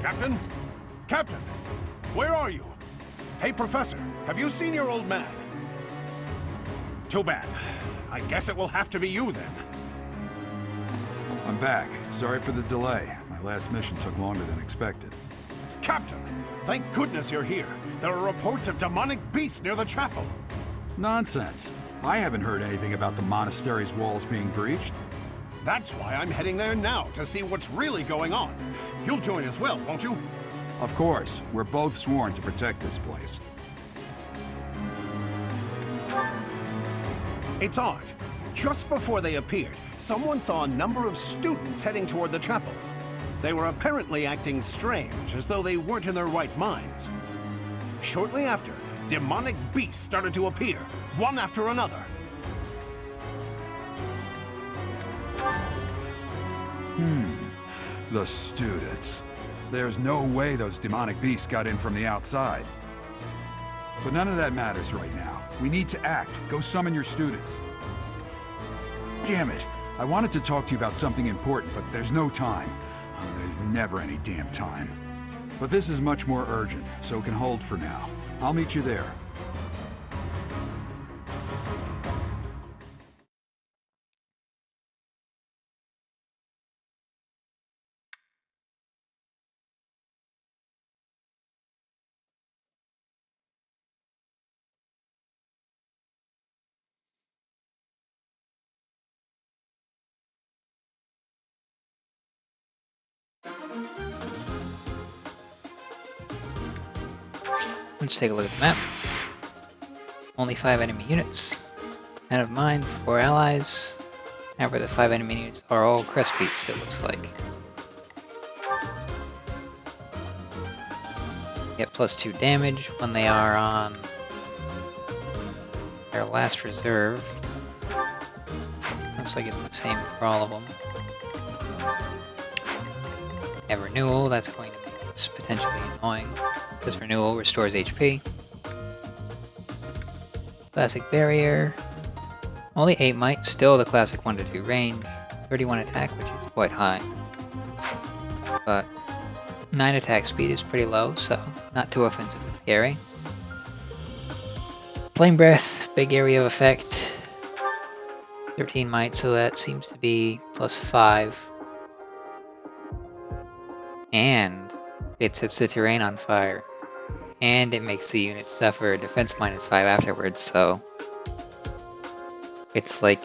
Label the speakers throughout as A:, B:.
A: Captain? Captain! Where are you? Hey, Professor, have you seen your old man? Too bad. I guess it will have to be you then.
B: I'm back. Sorry for the delay. My last mission took longer than expected.
A: Captain, thank goodness you're here. There are reports of demonic beasts near the chapel.
B: Nonsense. I haven't heard anything about the monastery's walls being breached.
A: That's why I'm heading there now, to see what's really going on. You'll join as well, won't you?
B: Of course. We're both sworn to protect this place.
A: It's odd. Just before they appeared, someone saw a number of students heading toward the chapel. They were apparently acting strange, as though they weren't in their right minds. Shortly after, demonic beasts started to appear, one after another.
B: The students. There's no way those demonic beasts got in from the outside. But none of that matters right now. We need to act. Go summon your students. Damn it. I wanted to talk to you about something important, but there's no time. Oh, there's never any damn time. But this is much more urgent, so it can hold for now. I'll meet you there.
C: Let's take a look at the map. Only 5 enemy units. None of mine, 4 allies. However, the 5 enemy units are all crest beasts, it looks like. Get +2 damage when they are on their last reserve. Looks like it's the same for all of them. Have renewal, that's going to make this potentially annoying. This renewal restores HP. Classic barrier. Only 8 might, still the classic 1 to 2 range. 31 attack, which is quite high. But 9 attack speed is pretty low, so not too offensively scary. Flame breath, big area of effect. 13 might, so that seems to be +5. And it sets the terrain on fire. And it makes the unit suffer defense -5 afterwards, so it's like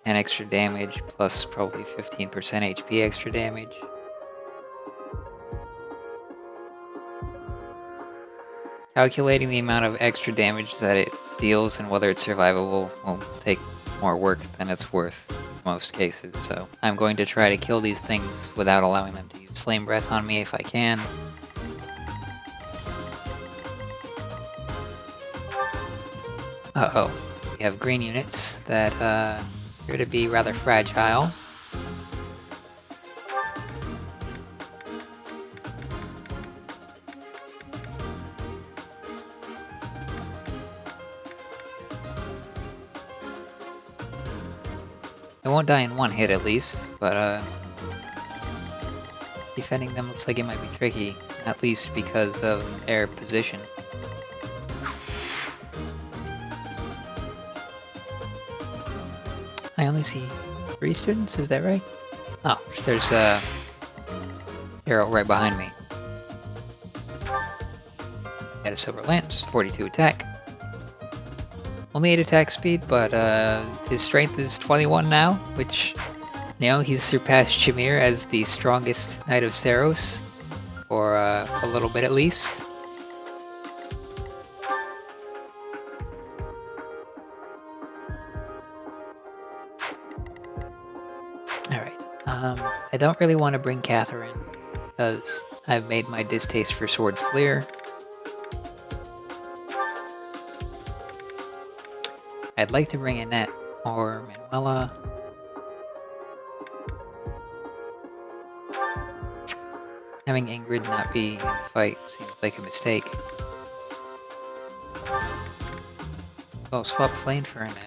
C: 10 extra damage plus probably 15% HP extra damage. Calculating the amount of extra damage that it deals and whether it's survivable will take more work than it's worth in most cases, so I'm going to try to kill these things without allowing them to use flame breath on me if I can. Uh-oh. We have green units that appear to be rather fragile. They won't die in one hit at least, but defending them looks like it might be tricky, at least because of their position. I only see 3 students, is that right? Oh, there's a arrow right behind me. Got a silver lance, 42 attack. Only 8 attack speed, but his strength is 21 now, which, you know, he's surpassed Shamir as the strongest Knight of Saros, for a little bit at least. I don't really want to bring Catherine, because I've made my distaste for swords clear. I'd like to bring Annette or Manuela. Having Ingrid not be in the fight seems like a mistake. I'll swap Flame for Annette.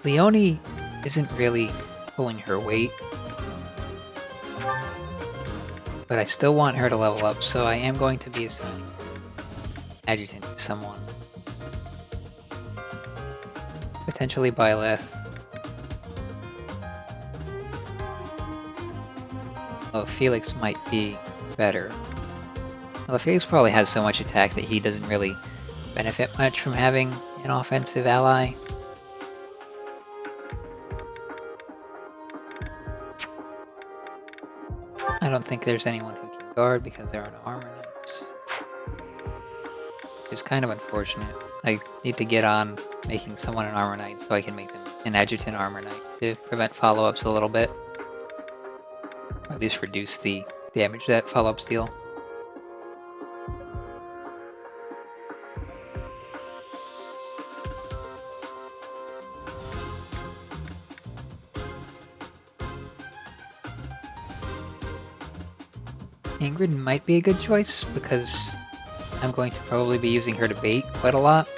C: Leonie isn't really pulling her weight, but I still want her to level up, so I am going to be assigning adjutant to someone. Potentially Byleth. Oh, Felix might be better. Although Felix probably has so much attack that he doesn't really benefit much from having an offensive ally. I don't think there's anyone who can guard because there are no armor knights. It's kind of unfortunate. I need to get on making someone an armor knight so I can make them an adjutant armor knight to prevent follow-ups a little bit. Or at least reduce the damage that follow-ups deal. Ingrid might be a good choice because I'm going to probably be using her to bait quite a lot.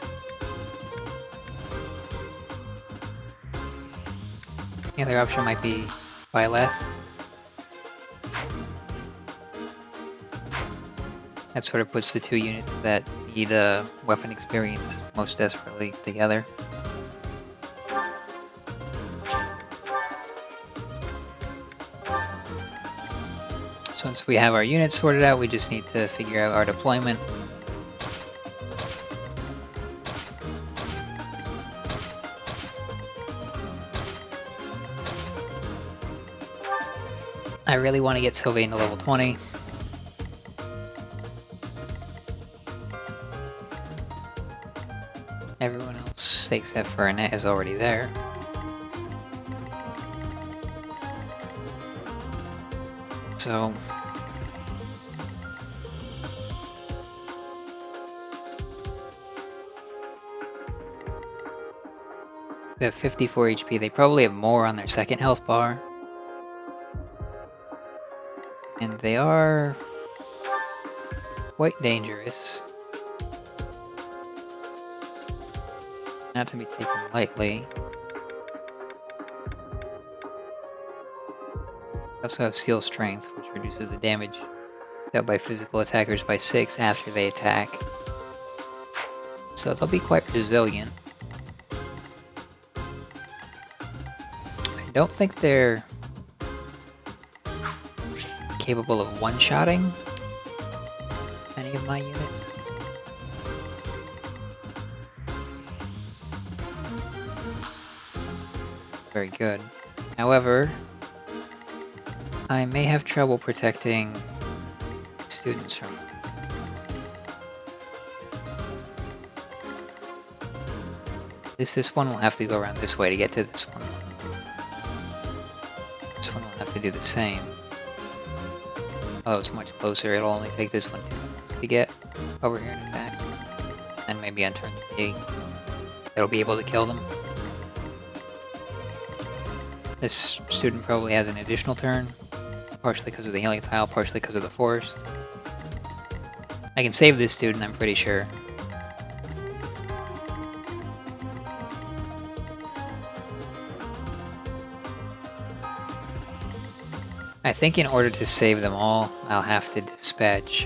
C: The other option might be Byleth. That sort of puts the two units that need weapon experience most desperately together. So once we have our units sorted out, we just need to figure out our deployment. I really want to get Sylvain to level 20. Everyone else, except for Annette, is already there. So... they have 54 HP. They probably have more on their second health bar. And they are quite dangerous. Not to be taken lightly. They also have Seal Strength, which reduces the damage dealt by physical attackers by 6 after they attack. So they'll be quite resilient. I don't think they're capable of one-shotting any of my units. Very good. However, I may have trouble protecting students from them. At least this one will have to go around this way to get to this one. This one will have to do the same. Although it's much closer, it'll only take this one to get over here and attack. And maybe on turn 3, it'll be able to kill them. This student probably has an additional turn, partially because of the healing tile, partially because of the forest. I can save this student, I'm pretty sure. I think in order to save them all, I'll have to dispatch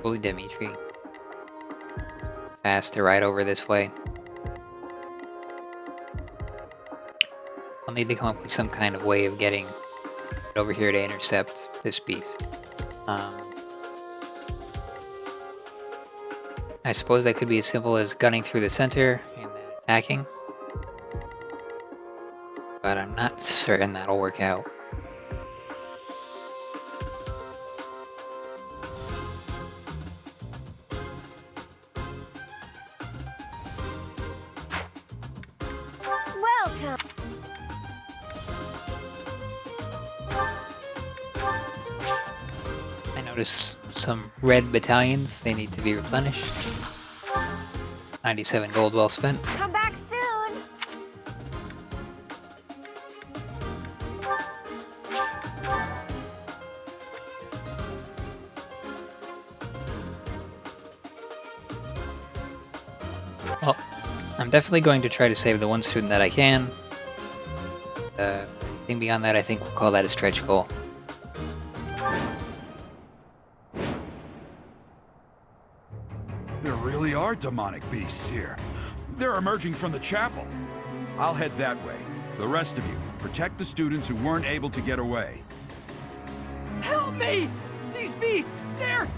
C: Bully Dimitri fast to ride over this way. I'll need to come up with some kind of way of getting over here to intercept this beast. I suppose that could be as simple as gunning through the center and then attacking. But I'm not certain that'll work out. Notice some red battalions, they need to be replenished. 97 gold well spent.
D: Come back soon!
C: Oh, I'm definitely going to try to save the one student that I can. Anything beyond that, I think we'll call that a stretch goal.
B: There really are demonic beasts here. They're emerging from the chapel. I'll head that way. The rest of you, protect the students who weren't able to get away.
D: Help me! These beasts, they're...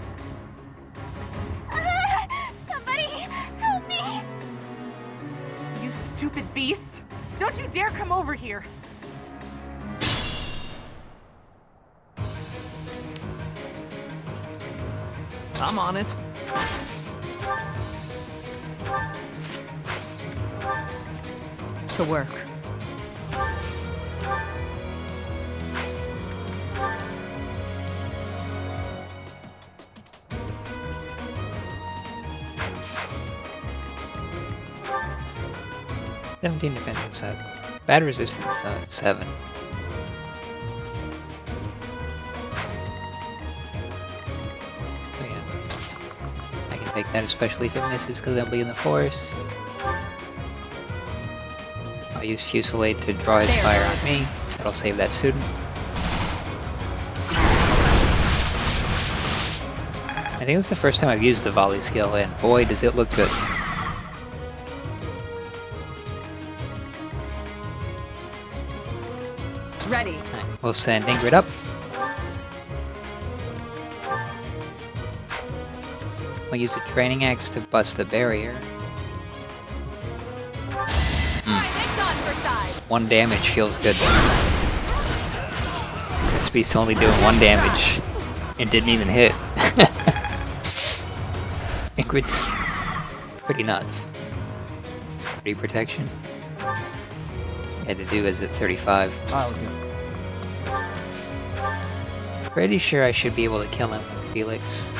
E: Somebody, help me!
D: You stupid beasts! Don't you dare come over here! I'm on it. To work.
C: $17 defense inside. Bad resistance though, at 7. Oh yeah. I can take that, especially if it misses, because I'll be in the forest. I'll use Fusillade to draw his fire on me. That'll save that student. I think it's the first time I've used the volley skill, and boy does it look good.
D: Ready.
C: Right, we'll send Ingrid up. We'll use a training axe to bust the barrier. One damage feels good. This beast's only doing 1 damage and didn't even hit. Ingrid's pretty nuts. 3 protection. Had to do is at 35.
D: I'll go.
C: Pretty sure I should be able to kill him with Felix.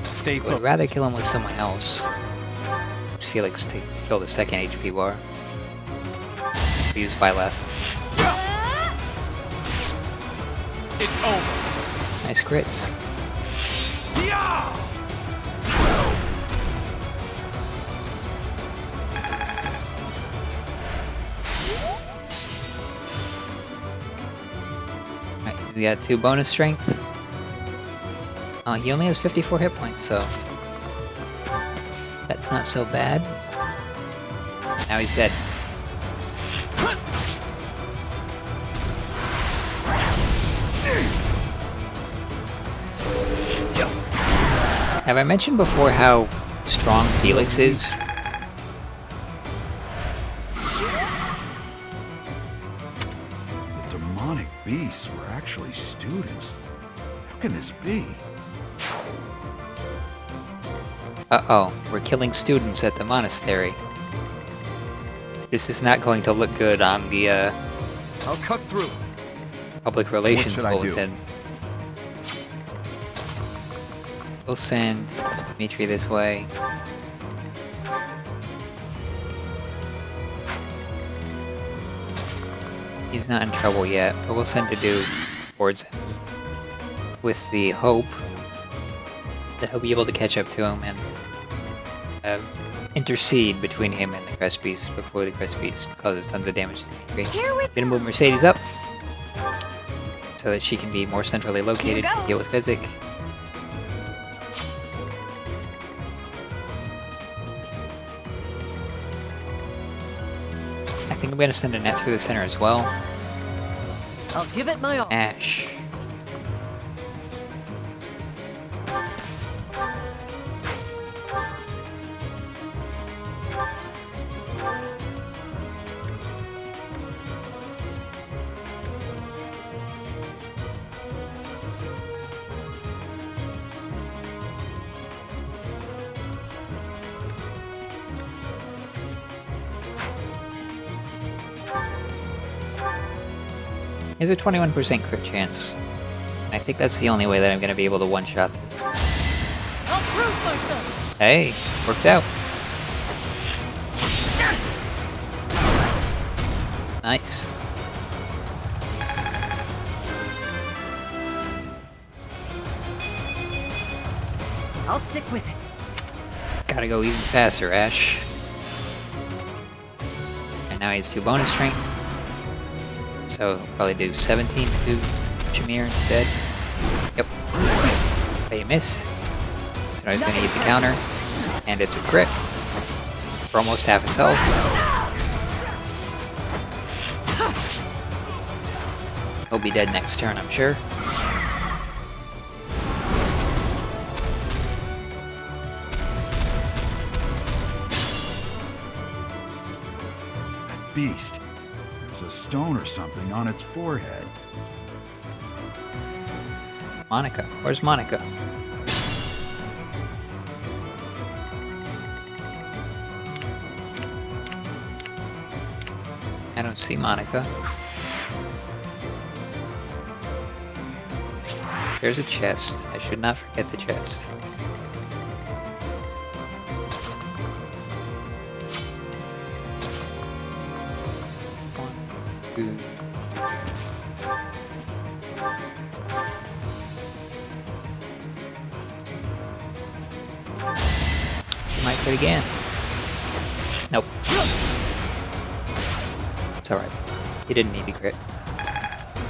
D: Stay
C: I would
D: focused.
C: rather kill him with someone else. Use Felix to kill the second HP bar. Use by left.
D: It's over.
C: Nice crits. Alright, he got 2 bonus strength. He only has 54 hit points, so that's not so bad. Now he's dead. Have I mentioned before how strong Felix is?
B: The demonic beasts were actually students. How can this be?
C: Uh-oh, we're killing students at the monastery. This is not going to look good on the,
A: I'll cut through.
C: public relations
A: should I do?
C: bulletin. We'll send Dimitri this way. He's not in trouble yet, but we'll send Dedu towards him. With the hope that he'll be able to catch up to him and intercede between him and the Crest Beast before the Crest Beast causes tons of damage to Dimitri. I'm gonna move Mercedes up so that she can be more centrally located to deal with Physic. I think I'm gonna send a net through the center as well.
D: I'll give it my all.
C: Ash. There's a 21% crit chance. I think that's the only way that I'm gonna be able to one-shot this.
D: I'll prove myself.
C: Hey, worked out. Nice.
D: I'll stick with it.
C: Gotta go even faster, Ash. And now he has 2 bonus strength. So he'll probably do 17 to do Jameer instead. Yep. But he missed. So now he's gonna get the counter. And it's a crit. For almost half his health. He'll be dead next turn, I'm sure.
B: Beast. There's a stone or something on its forehead.
C: Monica. Where's Monica? I don't see Monica. There's a chest. I should not forget the chest. One, two. Might crit again. Nope. It's alright. He didn't need to crit.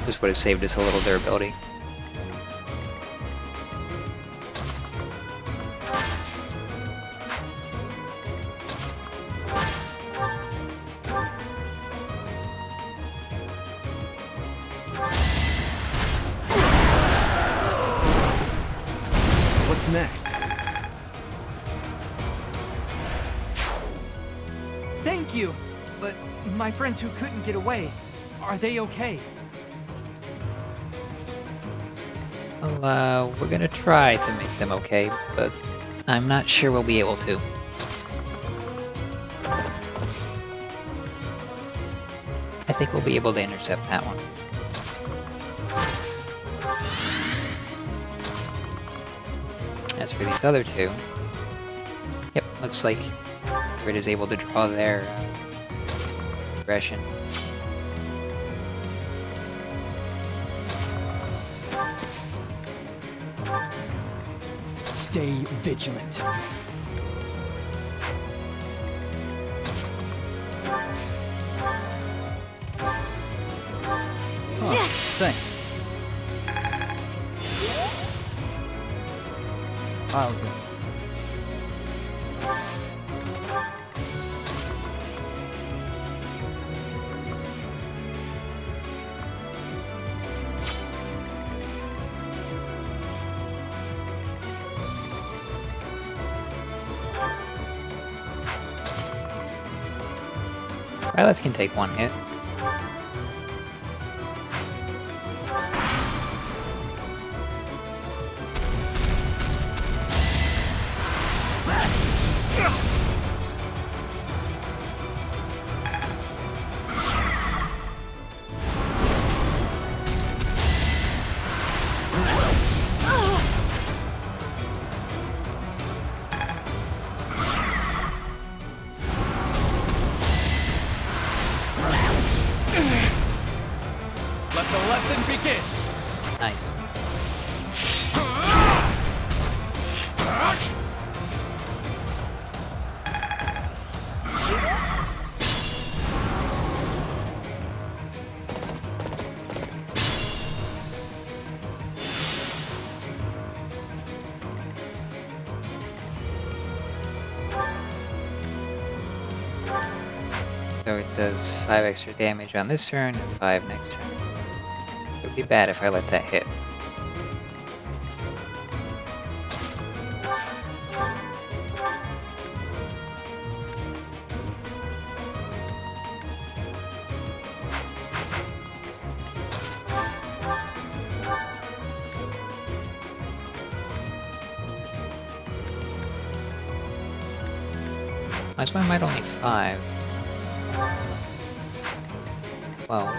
C: This would have saved us a little durability.
F: What's next?
G: Thank you! But my friends who couldn't get away, are they okay?
C: Well, we're gonna try to make them okay, but I'm not sure we'll be able to. I think we'll be able to intercept that one. As for these other two, yep, looks like Grid is able to draw their aggression.
F: Stay vigilant. Oh, thanks. I'll go.
C: Violet can take one hit.
F: Let the lesson begin.
C: Nice. So it does 5 extra damage on this turn and 5 next turn. It would be bad if I let that hit. Why is my might only 5? Well.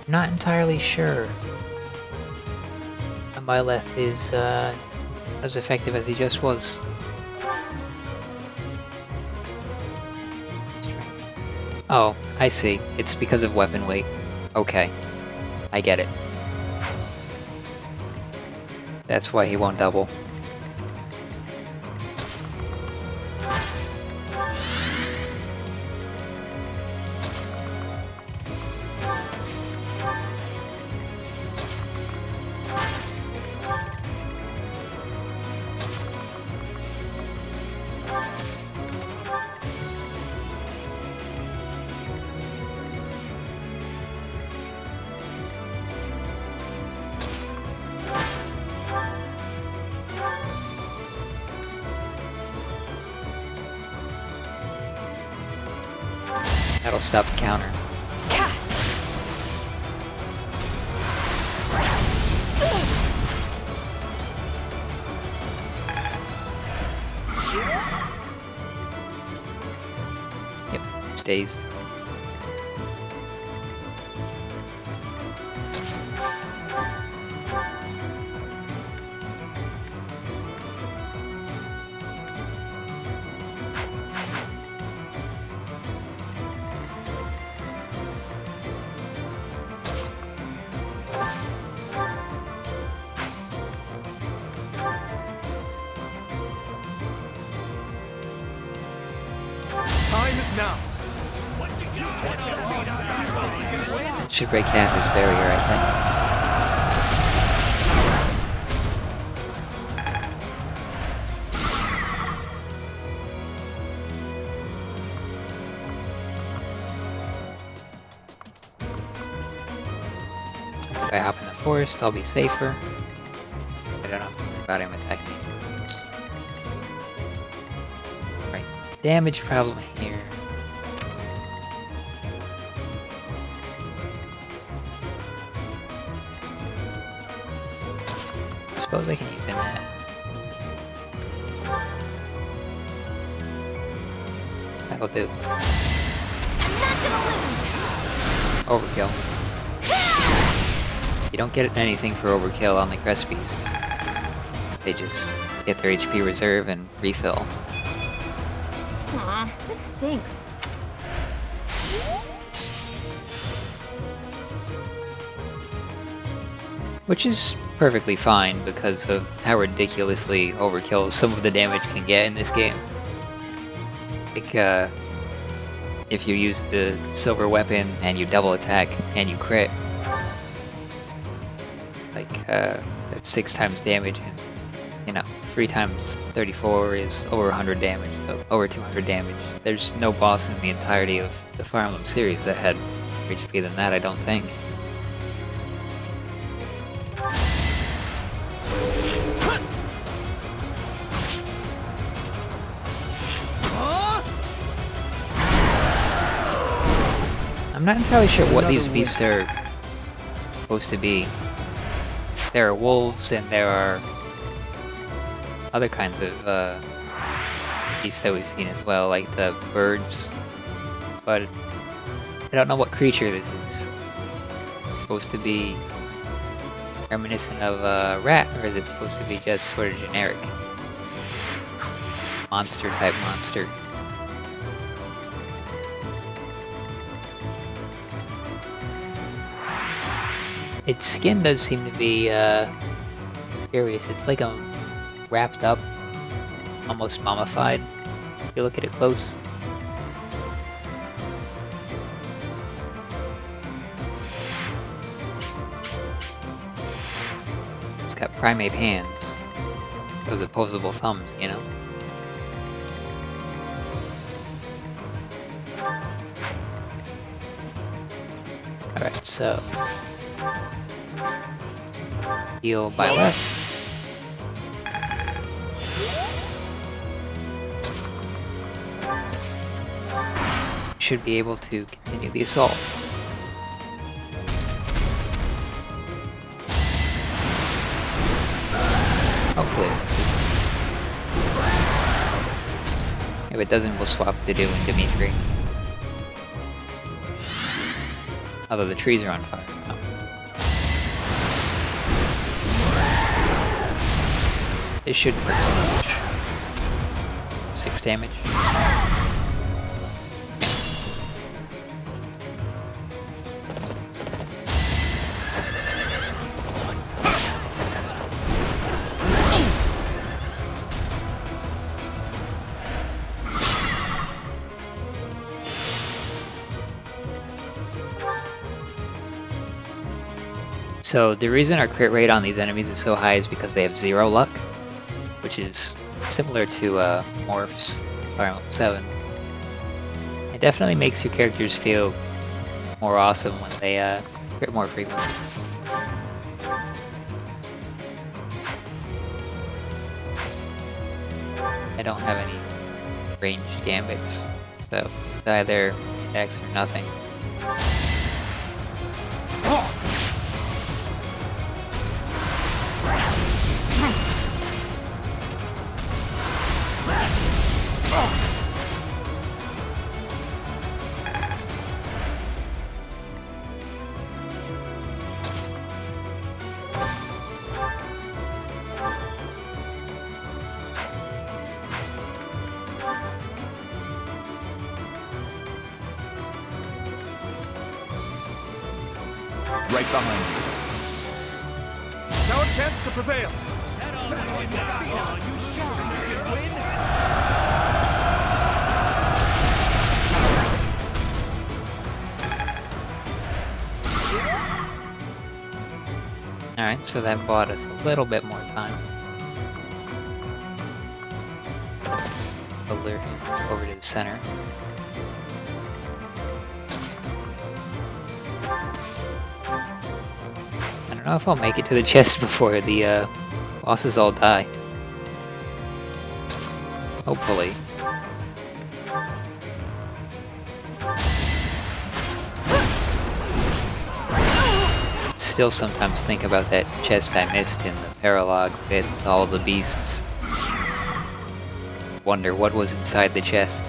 C: Not entirely sure. And Byleth is as effective as he just was. Oh, I see. It's because of weapon weight. Okay. I get it. That's why he won't double. That'll stop the counter. Yep, stays.
F: Time is now.
C: Should break half his barrier, I think. If I hop in the forest, I'll be safer. I don't have to worry about him attacking anything. Right, damage problem here. I suppose I can use him now. That'll do.
E: Not gonna lose.
C: Overkill. You don't get anything for overkill on the Crespies. They just get their HP reserve and refill.
E: Aw, this stinks.
C: Which is perfectly fine because of how ridiculously overkill some of the damage can get in this game. Like, if you use the silver weapon and you double attack and you crit, like, that's 6 times damage, and, you know, 3 times 34 is over 100 damage, so over 200 damage. There's no boss in the entirety of the Fire Emblem series that had more HP than that, I don't think. I'm not entirely sure what these beasts are supposed to be. There are wolves and there are other kinds of beasts that we've seen as well, like the birds, but I don't know what creature this is. It's supposed to be reminiscent of a rat, or is it supposed to be just sort of generic monster type monster? Its skin does seem to be curious. It's like a wrapped up, almost mummified. If you look at it close. It's got primate hands. Those opposable thumbs, you know? Alright, so heal by left. Should be able to continue the assault. Hopefully it misses. If it doesn't, we'll swap Didu and Dimitri. Although the trees are on fire. Oh. It shouldn't hurt too much. 6 damage. So the reason our crit rate on these enemies is so high is because they have 0 luck, which is similar to Morph's Fire Emblem 7. It definitely makes your characters feel more awesome when they crit more frequently. I don't have any ranged gambits, so it's either X or nothing.
H: Right behind you.
F: It's our chance to prevail.
C: Alright, so that bought us a little bit more time. Lure him over to the center. I don't know if I'll make it to the chest before the bosses all die. Hopefully. Still sometimes think about that chest I missed in the paralogue with all the beasts. Wonder what was inside the chest.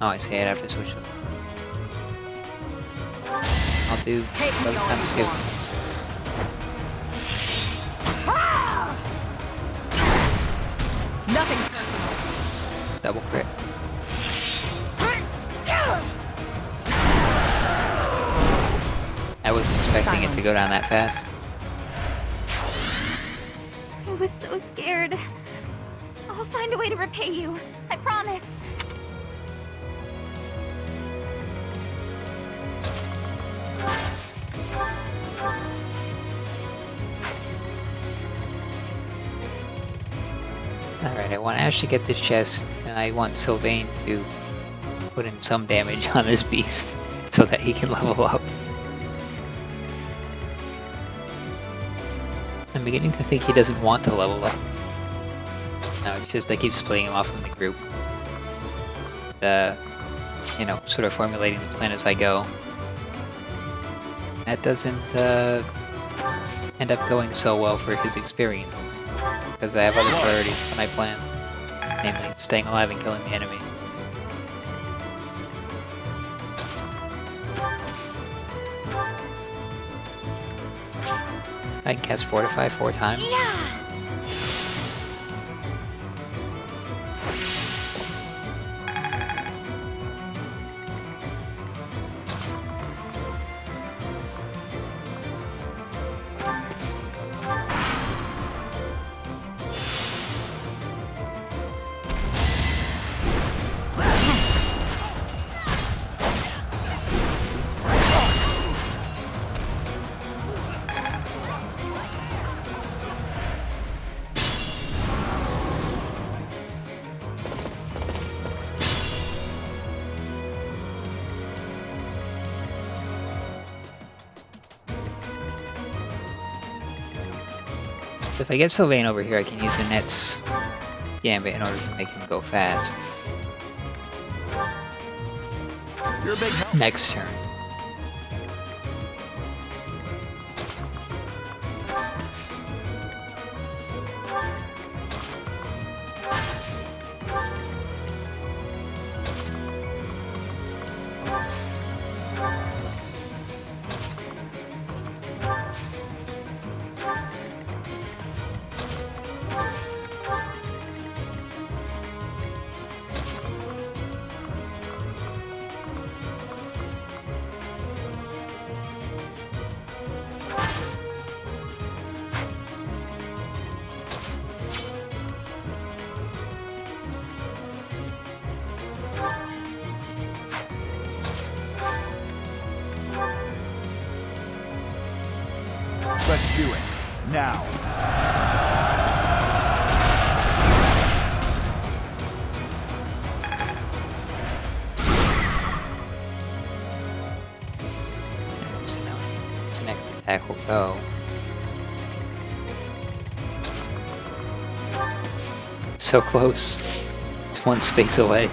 C: Oh, I see. I'd have to switch them. I'll do both times too.
D: Nothing personal.
C: Double crit. I wasn't expecting it to go down that fast.
E: I was so scared. I'll find a way to repay you. I promise.
C: Alright, I want Ash to get this chest, and I want Sylvain to put in some damage on this beast so that he can level up. I'm beginning to think he doesn't want to level up. No, it's just I keep splitting him off from the group. You know, sort of formulating the plan as I go. That doesn't end up going so well for his experience. Because I have other priorities when I plan. Namely, staying alive and killing the enemy. I can cast Fortify 4 times.
E: Yeah.
C: So if I get Sylvain over here, I can use Annette's Gambit in order to make him go fast.
H: You're a big help.
C: Next turn.
H: Let's do it. Now.
C: So now his next attack will go. So close. It's one space away.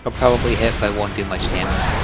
C: He'll probably hit, but won't do much damage.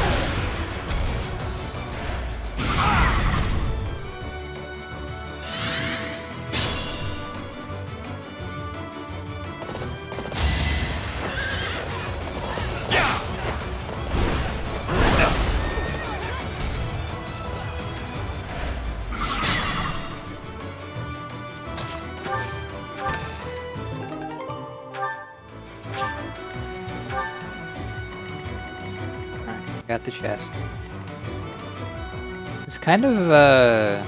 C: Got the chest. It's kind of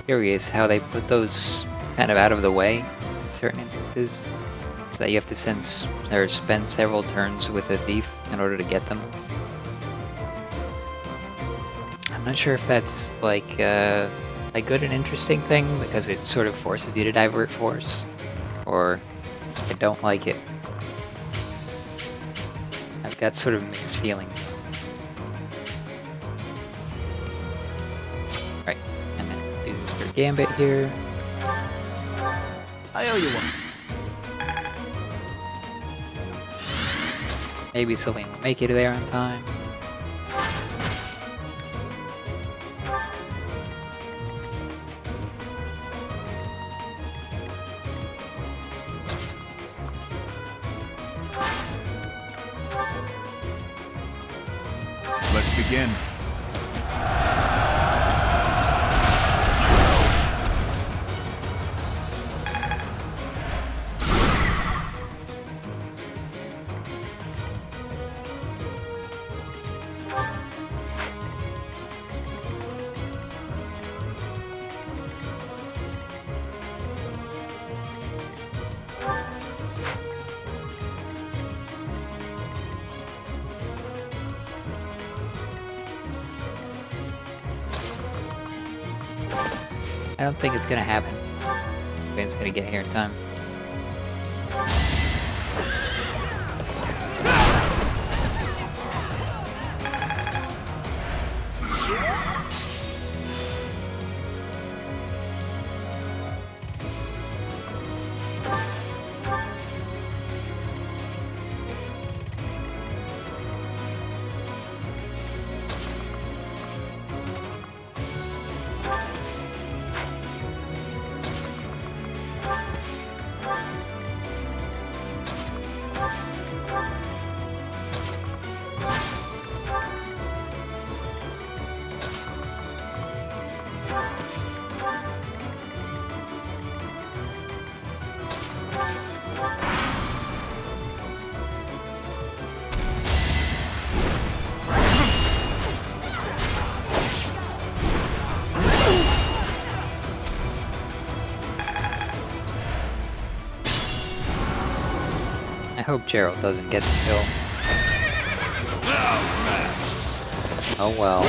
C: curious how they put those kind of out of the way in certain instances, so that you have to spend several turns with a thief in order to get them. I'm not sure if that's like a good and interesting thing because it sort of forces you to divert force, or I don't like it. I've got sort of mixed feelings. Right, and then uses her gambit here.
H: I owe you one.
C: Maybe Sylvain will make it there on time.
H: Let's begin.
C: I don't think it's gonna happen. Sylvain's gonna get here in time. I hope Gerald doesn't get the kill. Oh well.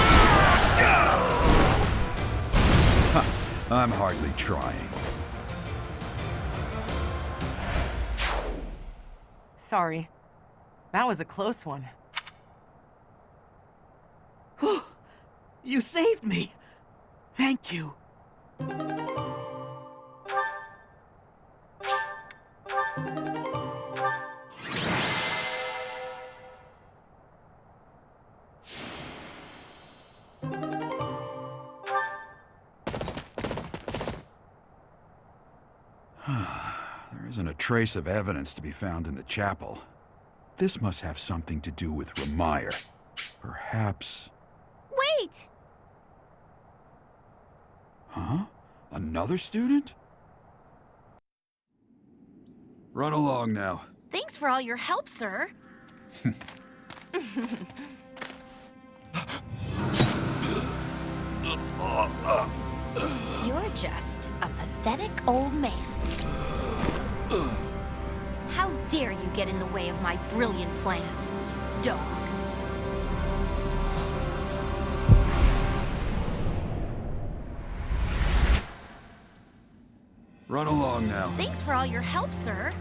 B: I'm hardly trying.
D: Sorry. That was a close one.
G: You saved me! Thank you.
B: There isn't a trace of evidence to be found in the chapel. This must have something to do with Remire. Perhaps...
E: Wait!
B: Huh? Another student? Run along now.
E: Thanks for all your help, sir. You're just a pathetic old man. How dare you you get in the way of my brilliant plan, dog.
B: Run along now.
E: Thanks for all your help, sir.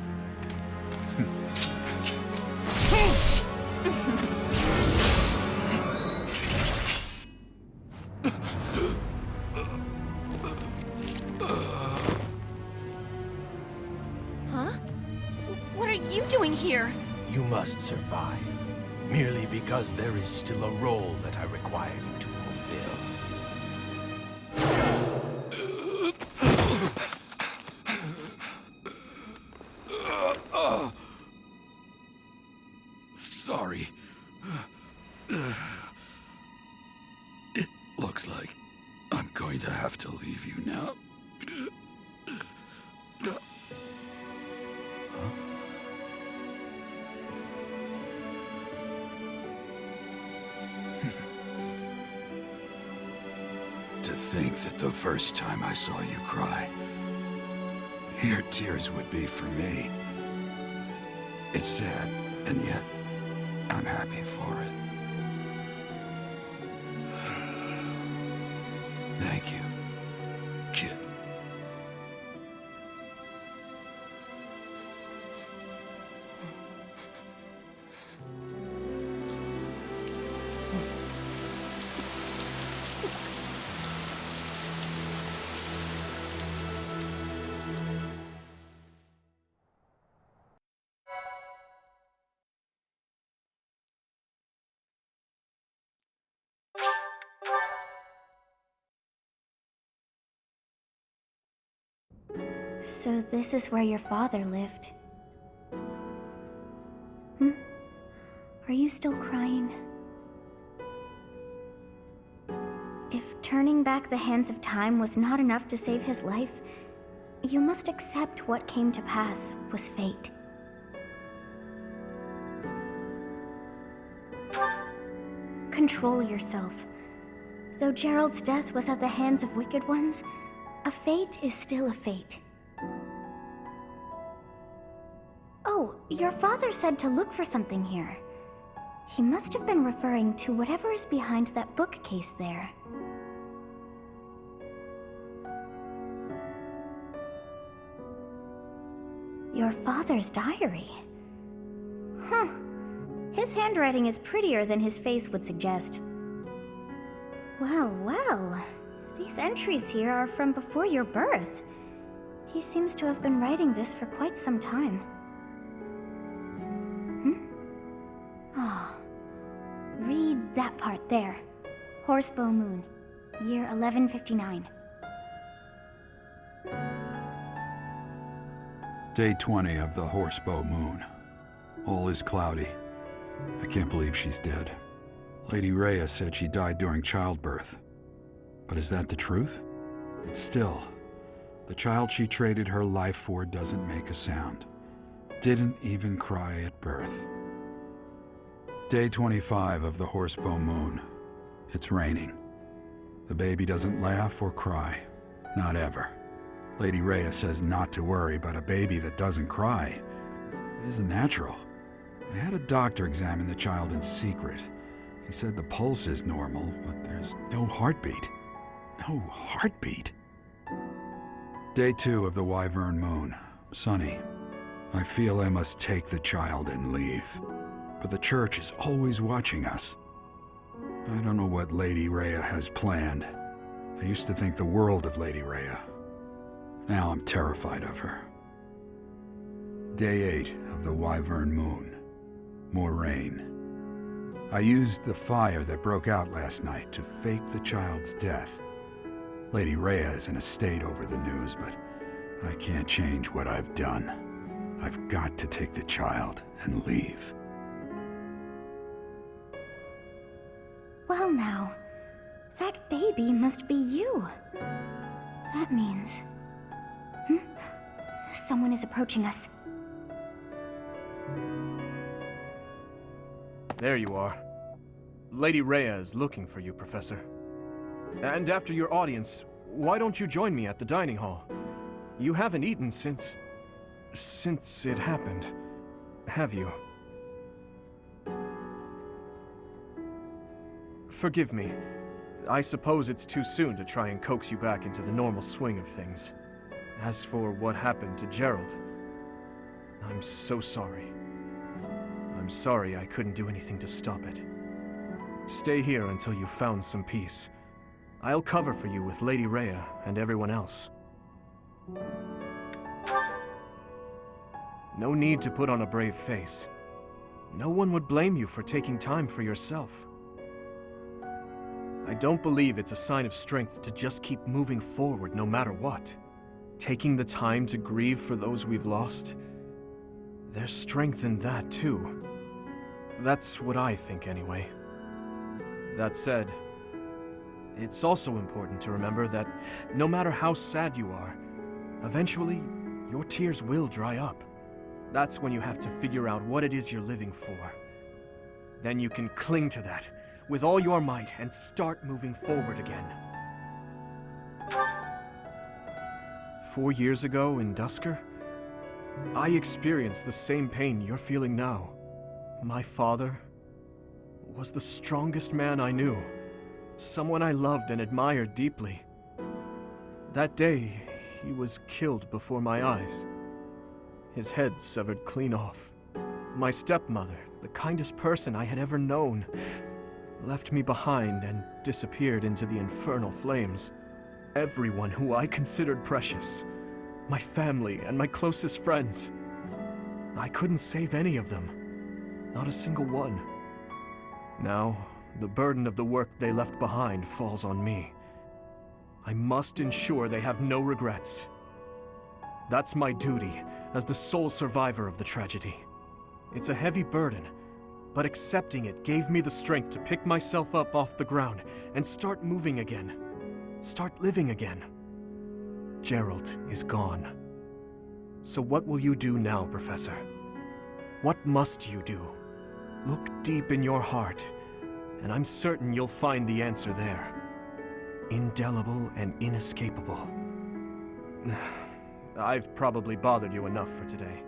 E: Huh? What are you doing here?
I: You must survive, merely because there is still a role that I require you to fulfill.
B: Sorry. It looks like I'm going to have to leave you now. To think that the first time I saw you cry, your tears would be for me. It's sad, and yet I'm happy for it. Thank you, kid.
J: So this is where your father lived. Are you still crying? If turning back the hands of time was not enough to save his life, you must accept what came to pass was fate. Control yourself. Though Gerald's death was at the hands of wicked ones, a fate is still a fate. Oh, your father said to look for something here. He must have been referring to whatever is behind that bookcase there. Your father's diary. Huh. His handwriting is prettier than his face would suggest. Well, well. These entries here are from before your birth. He seems to have been writing this for quite some time. Read that part there. Horsebow Moon, year 1159.
B: Day 20 of the Horsebow Moon. All is cloudy. I can't believe she's dead. Lady Rhea said she died during childbirth. But is that the truth? Still, the child she traded her life for doesn't make a sound. Didn't even cry at birth. Day 25 of the Horsebow Moon. It's raining. The baby doesn't laugh or cry. Not ever. Lady Rhea says not to worry, but a baby that doesn't cry isn't natural. I had a doctor examine the child in secret. He said the pulse is normal, but there's no heartbeat. No heartbeat. Day 2 of the Wyvern Moon. Sunny. I feel I must take the child and leave. But the church is always watching us. I don't know what Lady Rhea has planned. I used to think the world of Lady Rhea. Now I'm terrified of her. Day 8 of the Wyvern Moon. More rain. I used the fire that broke out last night to fake the child's death. Lady Rhea is in a state over the news, but I can't change what I've done. I've got to take the child and leave.
J: Well now, that baby must be you. That means... Someone is approaching us.
F: There you are. Lady Rhea is looking for you, Professor. And after your audience, why don't you join me at the dining hall? You haven't eaten since it happened. have you? Forgive me. I suppose it's too soon to try and coax you back into the normal swing of things. As for what happened to Gerald, I'm so sorry. I'm sorry I couldn't do anything to stop it. Stay here until you've found some peace. I'll cover for you with Lady Rhea and everyone else. No need to put on a brave face. No one would blame you for taking time for yourself. I don't believe it's a sign of strength to just keep moving forward no matter what. Taking the time to grieve for those we've lost, there's strength in that too. That's what I think anyway. That said, it's also important to remember that no matter how sad you are, eventually your tears will dry up. That's when you have to figure out what it is you're living for. Then you can cling to that with all your might and start moving forward again. 4 years ago in Dusker, I experienced the same pain you're feeling now. My father was the strongest man I knew, someone I loved and admired deeply. That day, he was killed before my eyes. His head severed clean off. My stepmother, the kindest person I had ever known, left me behind and disappeared into the infernal flames. Everyone who I considered precious, my family and my closest friends, I couldn't save any of them. Not a single one. Now, the burden of the work they left behind falls on me. I must ensure they have no regrets. That's my duty as the sole survivor of the tragedy. It's a heavy burden, but accepting it gave me the strength to pick myself up off the ground and start moving again. Start living again. Gerald is gone. So what will you do now, Professor? What must you do? Look deep in your heart, and I'm certain you'll find the answer there. Indelible and inescapable. I've probably bothered you enough for today,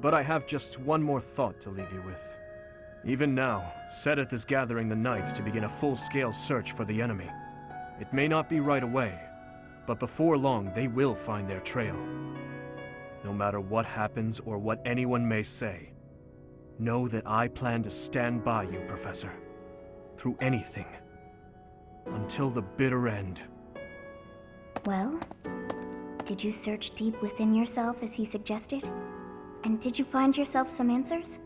F: but I have just one more thought to leave you with. Even now, Sedith is gathering the knights to begin a full-scale search for the enemy. It may not be right away, but before long they will find their trail. No matter what happens or what anyone may say, know that I plan to stand by you, Professor. Through anything. Until the bitter end.
J: Well, did you search deep within yourself as he suggested? And did you find yourself some answers?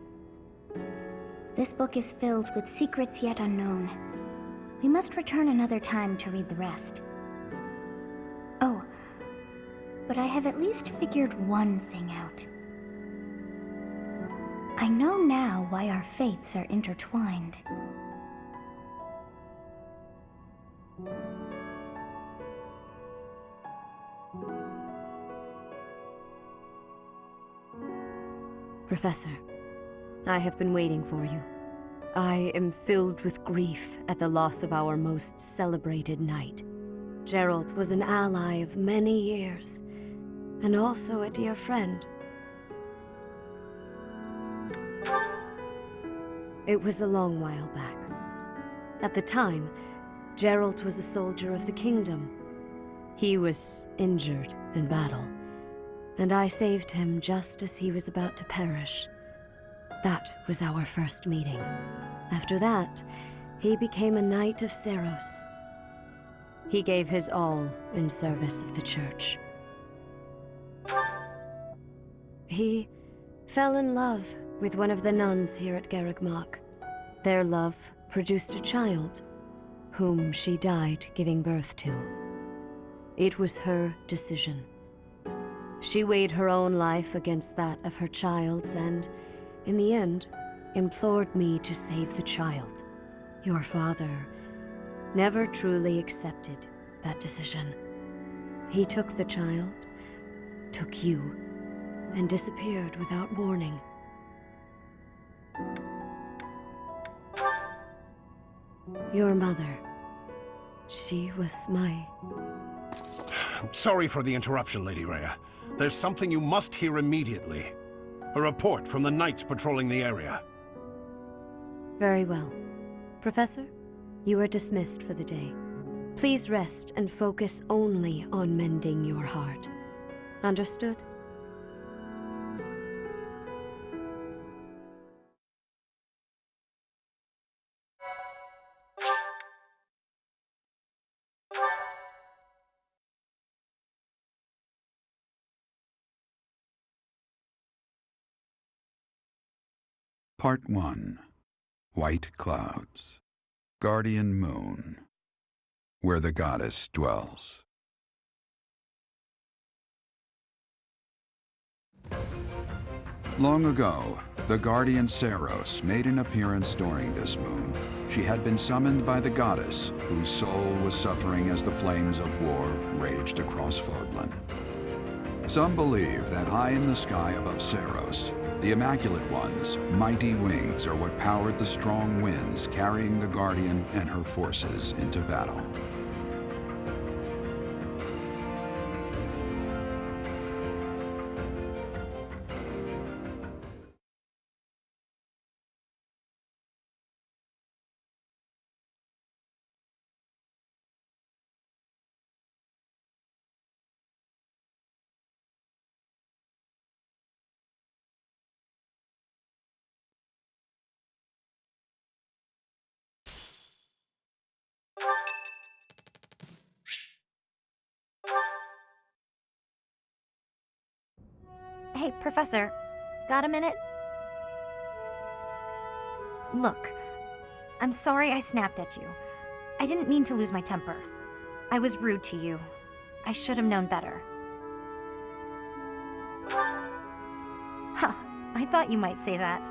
J: This book is filled with secrets yet unknown. We must return another time to read the rest. Oh, but I have at least figured one thing out. I know now why our fates are intertwined.
K: Professor, I have been waiting for you. I am filled with grief at the loss of our most celebrated knight. Gerald was an ally of many years, and also a dear friend. It was a long while back. At the time, Gerald was a soldier of the kingdom. He was injured in battle, and I saved him just as he was about to perish. That was our first meeting. After that, he became a knight of Seros. He gave his all in service of the church. He fell in love with one of the nuns here at Garrigmach. Their love produced a child, whom she died giving birth to. It was her decision. She weighed her own life against that of her child's and, in the end, implored me to save the child. Your father never truly accepted that decision. He took the child, took you, and disappeared without warning. Your mother, she was my...
A: Sorry for the interruption, Lady Rhea. There's something you must hear immediately. A report from the knights patrolling the area.
K: Very well. Professor, you are dismissed for the day. Please rest and focus only on mending your heart. Understood?
B: Part 1. White Clouds. Guardian Moon. Where the goddess dwells. Long ago, the guardian Saros made an appearance during this moon. She had been summoned by the goddess, whose soul was suffering as the flames of war raged across Fodlan. Some believe that high in the sky above Saros, the Immaculate One's mighty wings are what powered the strong winds carrying the Guardian and her forces into battle.
J: Hey, Professor, got a minute? Look, I'm sorry I snapped at you. I didn't mean to lose my temper. I was rude to you. I should have known better. Huh, I thought you might say that.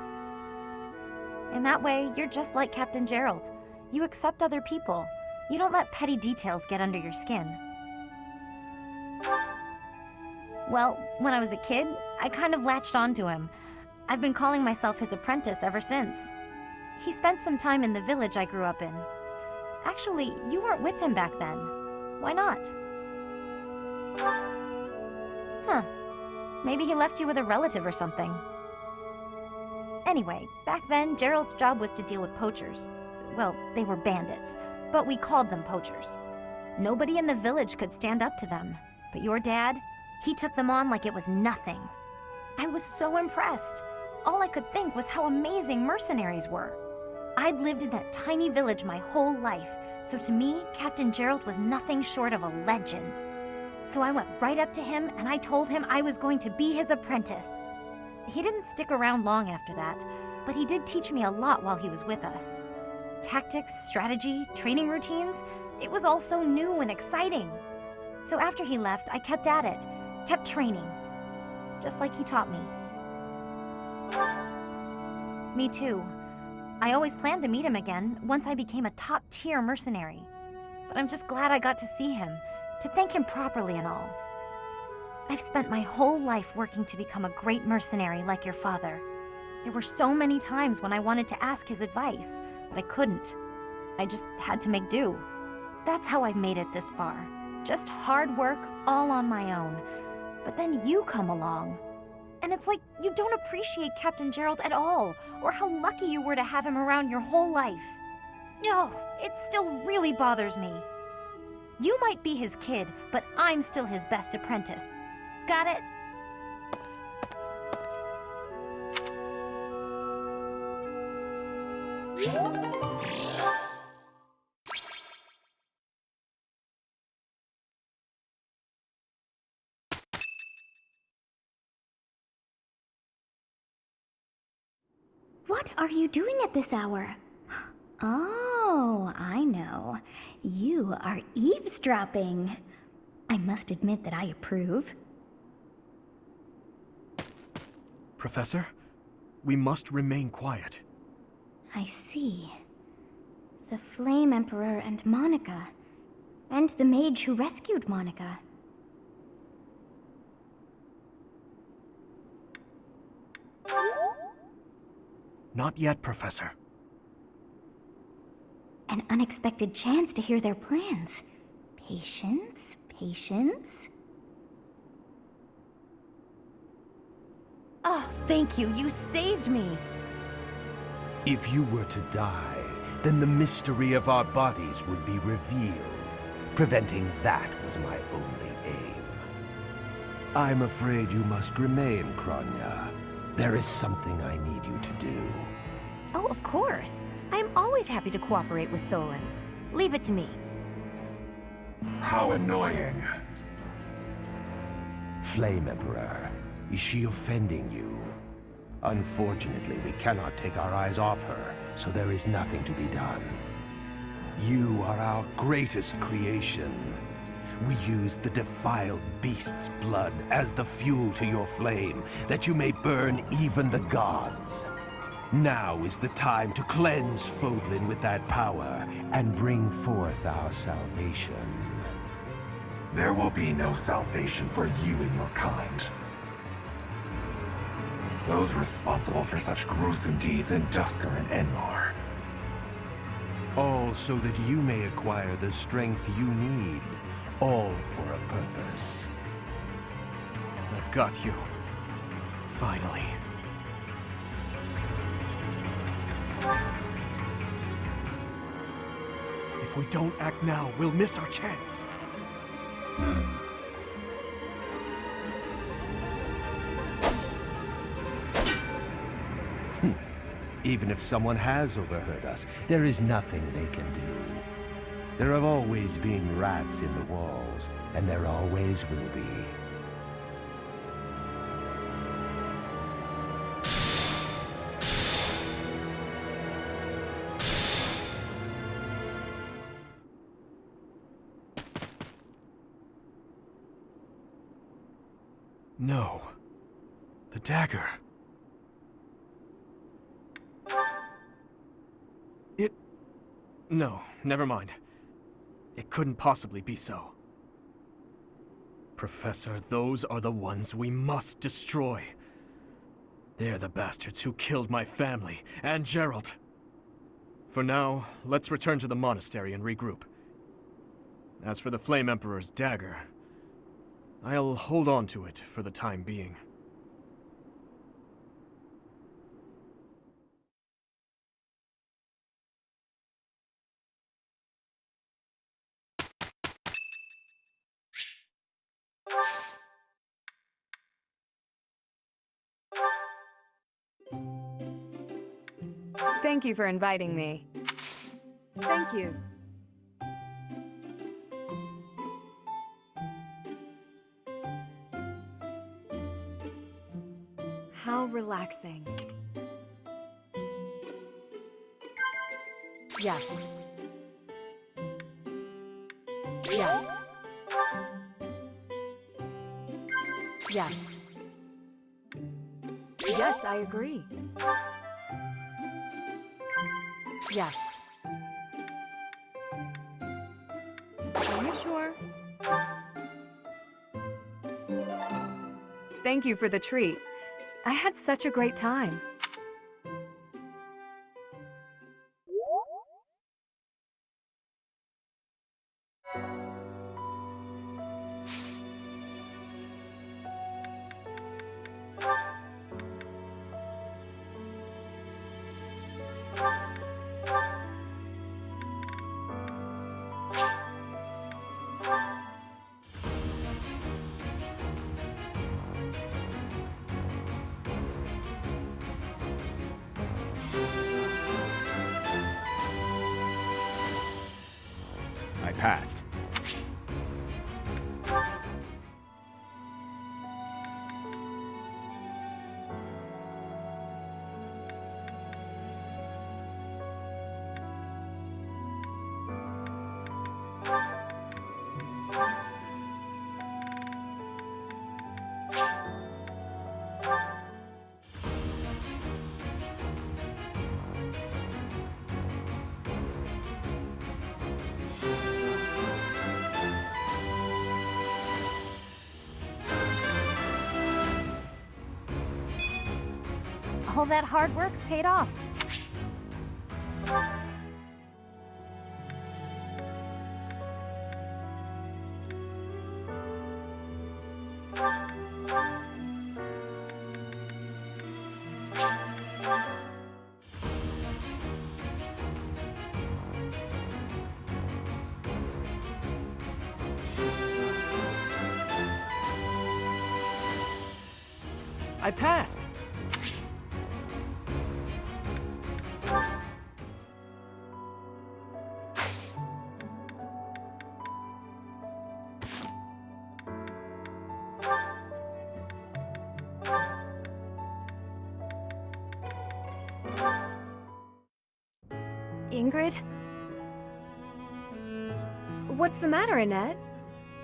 J: In that way, you're just like Captain Gerald. You accept other people. You don't let petty details get under your skin. Well, when I was a kid, I kind of latched onto him. I've been calling myself his apprentice ever since. He spent some time in the village I grew up in. Actually, you weren't with him back then. Why not? Huh. Maybe he left you with a relative or something. Anyway, back then, Gerald's job was to deal with poachers. Well, they were bandits, but we called them poachers. Nobody in the village could stand up to them. But your dad, he took them on like it was nothing. I was so impressed. All I could think was how amazing mercenaries were. I'd lived in that tiny village my whole life, so to me, Captain Gerald was nothing short of a legend. So I went right up to him and I told him I was going to be his apprentice. He didn't stick around long after that, but he did teach me a lot while he was with us. Tactics, strategy, training routines, it was all so new and exciting. So after he left, I kept at it, kept training, just like he taught me. Me too. I always planned to meet him again once I became a top-tier mercenary. But I'm just glad I got to see him, to thank him properly and all. I've spent my whole life working to become a great mercenary like your father. There were so many times when I wanted to ask his advice, but I couldn't. I just had to make do. That's how I've made it this far. Just hard work, all on my own. But then you come along. And it's like you don't appreciate Captain Gerald at all, or how lucky you were to have him around your whole life. Oh, it still really bothers me. You might be his kid, but I'm still his best apprentice. Got it? What are you doing at this hour? Oh, I know. You are eavesdropping. I must admit that I approve.
F: Professor, we must remain quiet.
J: I see. The Flame Emperor and Monica. And the mage who rescued Monica.
F: Not yet, Professor.
J: An unexpected chance to hear their plans. Patience, patience.
L: Oh, thank you. You saved me.
I: If you were to die, then the mystery of our bodies would be revealed. Preventing that was my only aim. I'm afraid you must remain, Kronya. There is something I need you to do.
L: Oh, of course. I am always happy to cooperate with Solon. Leave it to me.
M: How annoying.
I: Flame Emperor, is she offending you? Unfortunately, we cannot take our eyes off her, so there is nothing to be done. You are our greatest creation. We use the defiled beast's blood as the fuel to your flame, that you may burn even the gods. Now is the time to cleanse Fodlan with that power and bring forth our salvation.
M: There will be no salvation for you and your kind. Those responsible for such gruesome deeds in Dusker and Enmar.
I: All so that you may acquire the strength you need. All for a purpose.
F: I've got you. Finally. If we don't act now, we'll miss our chance.
I: Even if someone has overheard us, there is nothing they can do. There have always been rats in the walls, and there always will be.
F: No. The dagger. No, never mind. It couldn't possibly be so. Professor, those are the ones we must destroy. They're the bastards who killed my family, and Gerald. For now, let's return to the monastery and regroup. As for the Flame Emperor's dagger, I'll hold on to it for the time being.
N: Thank you for inviting me. Thank you. How relaxing. Yes. Yes. Yes. Yes, I agree. Yes. Are you sure? Thank you for the treat. I had such a great time.
B: I passed.
J: All that hard work's paid off.
G: passed.
L: Ingrid?
N: What's the matter, Annette?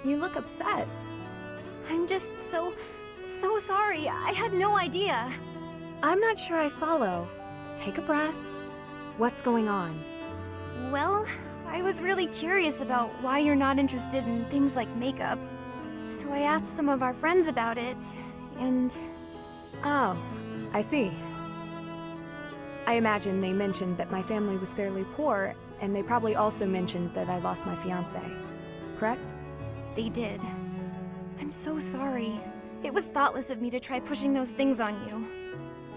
N: You look upset.
L: I'm just so sorry. I had no idea.
N: I'm not sure I follow. Take a breath. What's going on?
L: Well, I was really curious about why you're not interested in things like makeup. So I asked some of our friends about it, and...
N: Oh, I see. I imagine they mentioned that my family was fairly poor, and they probably also mentioned that I lost my fiancé. Correct?
L: They did. I'm so sorry. It was thoughtless of me to try pushing those things on you.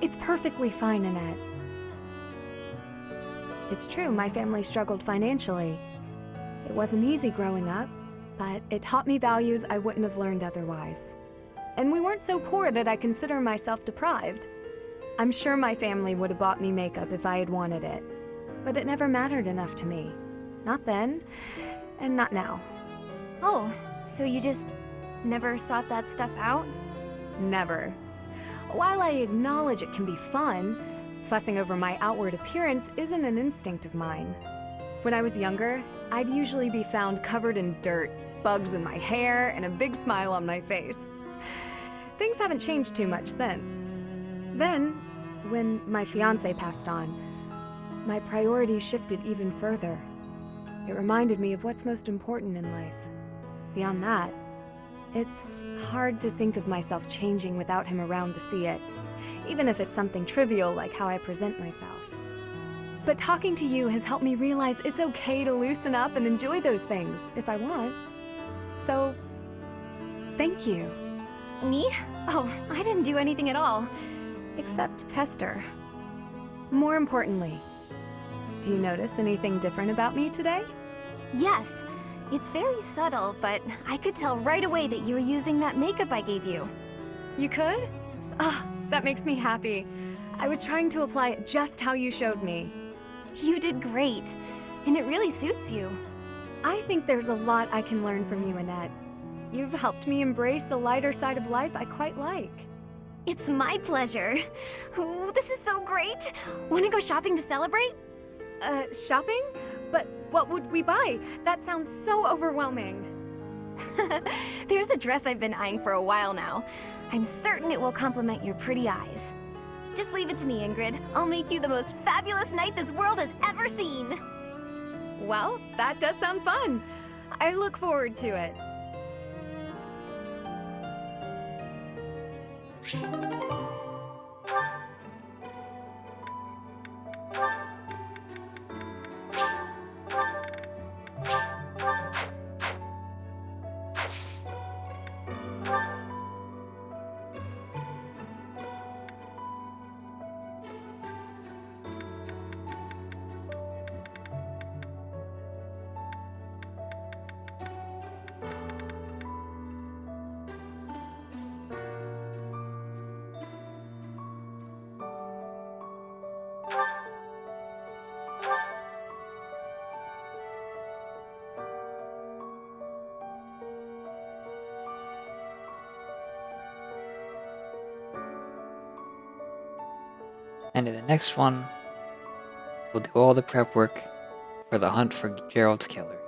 N: It's perfectly fine, Annette. It's true, my family struggled financially. It wasn't easy growing up, but it taught me values I wouldn't have learned otherwise. And we weren't so poor that I consider myself deprived. I'm sure my family would have bought me makeup if I had wanted it, but it never mattered enough to me. Not then, and not now.
L: Oh, so you just never sought that stuff out?
N: Never. While I acknowledge it can be fun, fussing over my outward appearance isn't an instinct of mine. When I was younger, I'd usually be found covered in dirt, bugs in my hair, and a big smile on my face. Things haven't changed too much since. Then, when my fiancé passed on, my priorities shifted even further. It reminded me of what's most important in life. Beyond that, it's hard to think of myself changing without him around to see it, even if it's something trivial like how I present myself. But talking to you has helped me realize it's okay to loosen up and enjoy those things, if I want. So, thank you.
L: Me? Oh, I didn't do anything at all. Except pester.
N: More importantly, do you notice anything different about me today?
L: Yes. It's very subtle, but I could tell right away that you were using that makeup I gave you.
N: You could? Ah, that makes me happy. I was trying to apply it just how you showed me.
L: You did great, and it really suits you.
N: I think there's a lot I can learn from you, Annette. You've helped me embrace a lighter side of life I quite like.
L: It's my pleasure. Ooh, this is so great. Want to go shopping to celebrate?
N: Shopping? But what would we buy? That sounds so overwhelming.
L: There's a dress I've been eyeing for a while now. I'm certain it will complement your pretty eyes. Just leave it to me, Ingrid. I'll make you the most fabulous knight this world has ever seen.
N: Well, that does sound fun. I look forward to it.
C: And in the next one, we'll do all the prep work for the hunt for Gerald's killer.